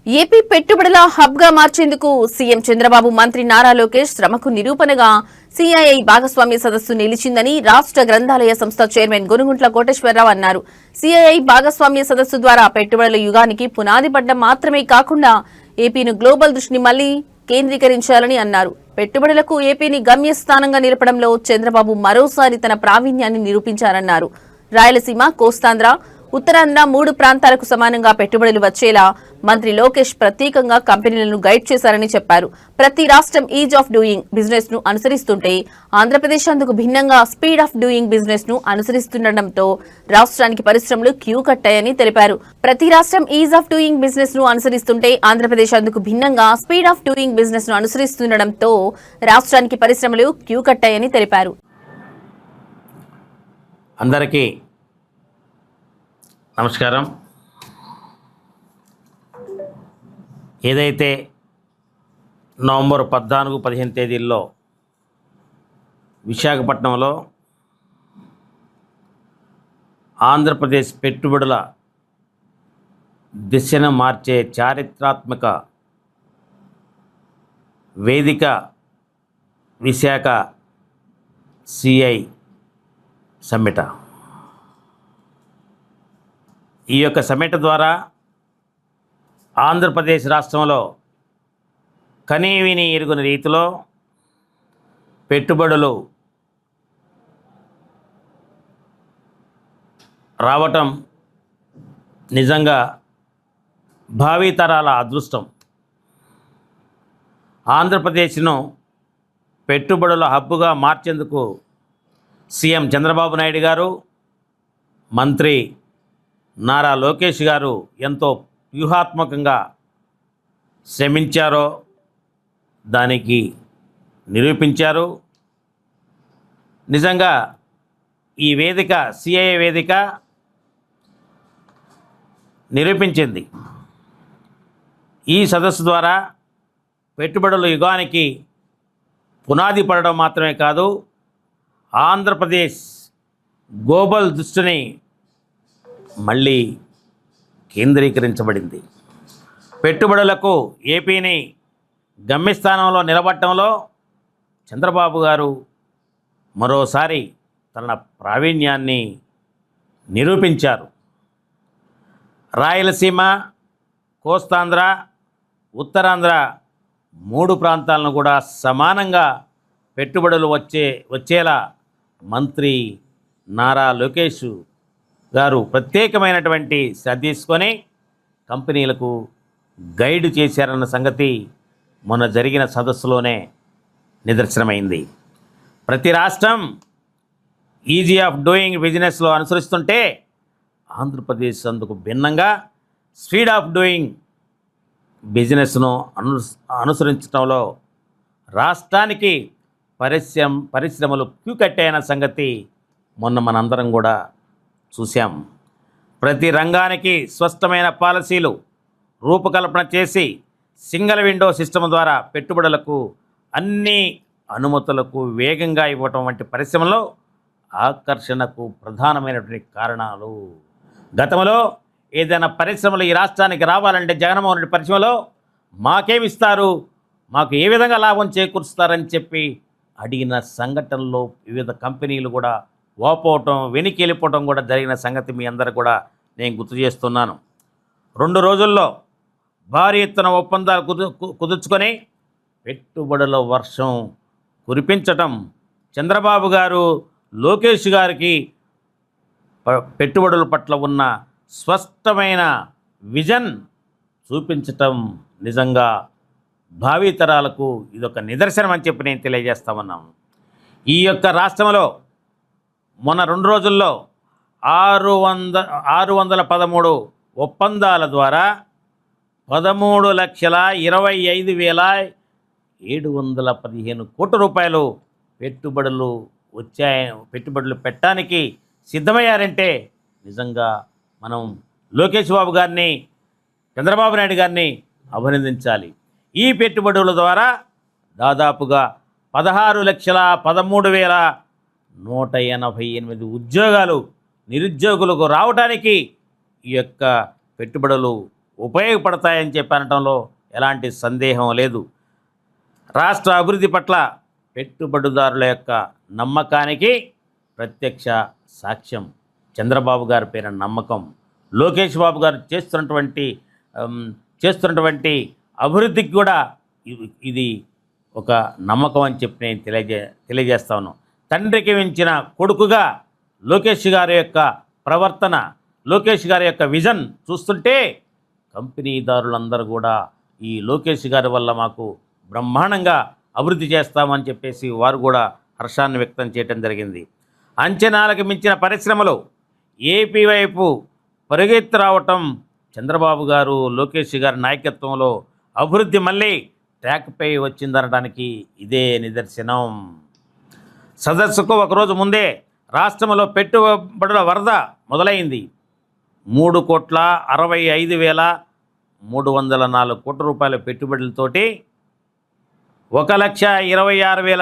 AP పెట్టుబడుల hub గా మార్చేందుకు సీఎం చంద్రబాబు మంత్రి నారా లోకేష్ శ్రమకు నిరూపణగా సీఐఐ భాగస్వామ్య సదస్సు నిలిచిందని రాష్ట్ర గ్రంథాలయ సంస్థ చైర్మన్ గునుగుంట్ల కోటేశ్వరరావు అన్నారు. సీఐఐ భాగస్వామ్య సదస్సు ద్వారా పెట్టుబడుల యుగానికి పునాది పడ్డం మాత్రమే కాకుండా ఏపీను గ్లోబల్ దృష్టిని మళ్లీ కేంద్రీకరించాలని అన్నారు. పెట్టుబడులకు ఏపీని గమ్యస్థానంగా నిలపడంలో చంద్రబాబు మరోసారి తన ప్రావీణ్యాన్ని నిరూపించారన్నారు. రాయలసీమ, కోస్తాంధ్ర, ఉత్తరాంధ్ర 3 ప్రాంతాలకు సమానంగా పెట్టుబడులు వచ్చేలా మంత్రి లోకేష్ ప్రత్యేకంగా కంపెనీలను గైడ్ చేశారని చెప్పారు. ప్రతి రాష్ట్రం ఈజ్ ఆఫ్ డూయింగ్ బిజినెస్ ను అనుసరిస్తుంటే ఆంధ్రప్రదేశ్ అందుకు భిన్నంగా స్పీడ్ ఆఫ్ డూయింగ్ బిజినెస్ ను అనుసరిస్తుండటంతో రాష్ట్రానికి పరిశ్రమలు క్యూ కట్టాయని తెలిపారు. ప్రతి రాష్ట్రం ఈజ్ ఆఫ్ డూయింగ్ బిజినెస్ ను అనుసరిస్తుంటే ఆంధ్రప్రదేశ్ అందుకు భిన్నంగా స్పీడ్ ఆఫ్ డూయింగ్ బిజినెస్ ను అనుసరిస్తుండటంతో రాష్ట్రానికి పరిశ్రమలు క్యూ కట్టాయని తెలిపారు. అందరికీ నమస్కారం. ఏదైతే నవంబర్ 14-15 తేదీల్లో విశాఖపట్నంలో ఆంధ్రప్రదేశ్ పెట్టుబడుల దిశను మార్చే చారిత్రాత్మక వేదిక విశాఖ సిఐ సమ్మిట్. ఈ యొక్క సమ్మిట్ ద్వారా ఆంధ్రప్రదేశ్ రాష్ట్రంలో కనీవిని ఎరుగని రీతిలో పెట్టుబడులు రావటం నిజంగా భావితరాల అదృష్టం. ఆంధ్రప్రదేశ్ను పెట్టుబడుల హబ్బుగా మార్చేందుకు సీఎం చంద్రబాబు నాయుడు గారు, మంత్రి నారా లోకేష్ గారు ఎంతో వ్యూహాత్మకంగా శ్రమించారో దానికి నిరూపించారు. నిజంగా ఈ వేదిక సిఐఏ వేదిక నిరూపించింది. ఈ సదస్సు ద్వారా పెట్టుబడుల యుగానికి పునాది పడడం మాత్రమే కాదు, ఆంధ్రప్రదేశ్ గ్లోబల్ దృష్టిని మళ్ళీ కేంద్రీకరించబడింది. పెట్టుబడులకు ఏపీని గమ్యస్థానంలో నిలబడటంలో చంద్రబాబు గారు మరోసారి తన ప్రావీణ్యాన్ని నిరూపించారు. రాయలసీమ, కోస్తాంధ్ర, ఉత్తరాంధ్ర 3 ప్రాంతాలను కూడా సమానంగా పెట్టుబడులు వచ్చేలా మంత్రి నారా లోకేష్ గారు ప్రత్యేకమైనటువంటి శ్రద్ధ తీసుకొని కంపెనీలకు గైడ్ చేశారన్న సంగతి మొన్న జరిగిన సదస్సులోనే నిదర్శనమైంది. ప్రతి రాష్ట్రం ఈజీ ఆఫ్ డూయింగ్ బిజినెస్లో అనుసరిస్తుంటే ఆంధ్రప్రదేశ్ అందుకు భిన్నంగా స్పీడ్ ఆఫ్ డూయింగ్ బిజినెస్ను అనుసరించడంలో రాష్ట్రానికి పరిశ్రమలు క్యూ కట్టాయన్న సంగతి మొన్న మనందరం కూడా చూశాం. ప్రతి రంగానికి స్పష్టమైన పాలసీలు రూపకల్పన చేసి సింగిల్ విండో సిస్టమ్ ద్వారా పెట్టుబడులకు అన్ని అనుమతులకు వేగంగా ఇవ్వటం వంటి పరిశ్రమలో ఆకర్షణకు ప్రధానమైనటువంటి కారణాలు. గతంలో ఏదైనా పరిశ్రమలు ఈ రాష్ట్రానికి రావాలంటే జగన్మోహన్ రెడ్డి పరిశ్రమలో మాకేమిస్తారు, మాకు ఏ విధంగా లాభం చేకూరుస్తారని చెప్పి అడిగిన సంఘటనలో వివిధ కంపెనీలు కూడా వాపోవటం, వెనక్కి వెళ్ళిపోవటం కూడా జరిగిన సంగతి మీ అందరూ కూడా నేను గుర్తు చేస్తున్నాను. 2 రోజుల్లో భారీ ఎత్తున ఒప్పందాలు కుదుర్చుకొని పెట్టుబడుల వర్షం కురిపించటం చంద్రబాబు గారు, లోకేష్ గారికి పెట్టుబడుల పట్ల ఉన్న స్పష్టమైన విజన్ చూపించటం నిజంగా భావితరాలకు ఇదొక నిదర్శనం అని చెప్పి నేను తెలియజేస్తామన్నాను. ఈ యొక్క రాష్ట్రంలో మొన్న 2 రోజుల్లో 613 ఒప్పందాల ద్వారా 13,25,715 కోట్ల రూపాయలు పెట్టుబడులు పెట్టడానికి సిద్ధమయ్యారంటే నిజంగా మనం లోకేష్ బాబు గారిని, చంద్రబాబు నాయుడు గారిని అభినందించాలి. ఈ పెట్టుబడుల ద్వారా దాదాపుగా 16,13,188 ఉద్యోగాలు నిరుద్యోగులకు రావడానికి ఈ యొక్క పెట్టుబడులు ఉపయోగపడతాయని చెప్పి అనడంలో ఎలాంటి సందేహం లేదు. రాష్ట్ర అభివృద్ధి పట్ల పెట్టుబడిదారుల యొక్క నమ్మకానికి ప్రత్యక్ష సాక్ష్యం చంద్రబాబు గారి పైన నమ్మకం. లోకేష్ బాబు గారు చేస్తున్నటువంటి అభివృద్ధికి కూడా ఇది ఒక నమ్మకం అని చెప్పి నేను తెలియజేస్తాను. తండ్రికి మించిన కొడుకుగా లోకేష్ గారి యొక్క ప్రవర్తన, లోకేష్ గారి యొక్క విజన్ చూస్తుంటే కంపెనీదారులందరూ కూడా ఈ లోకేష్ గారి వల్ల మాకు బ్రహ్మాండంగా అభివృద్ధి చేస్తామని చెప్పేసి వారు కూడా హర్షాన్ని వ్యక్తం చేయడం జరిగింది. అంచనాలకు మించిన పరిశ్రమలు ఏపీ వైపు పరుగెత్తి రావటం చంద్రబాబు గారు, లోకేష్ గారి నాయకత్వంలో అభివృద్ధి మళ్ళీ ట్రాక్పై వచ్చిందనడానికి ఇదే నిదర్శనం. సదస్సుకు ఒకరోజు ముందే రాష్ట్రంలో పెట్టుబడుల వరద మొదలైంది. 3,65,304 కోట్ల రూపాయల పెట్టుబడులతోటి 1,26,000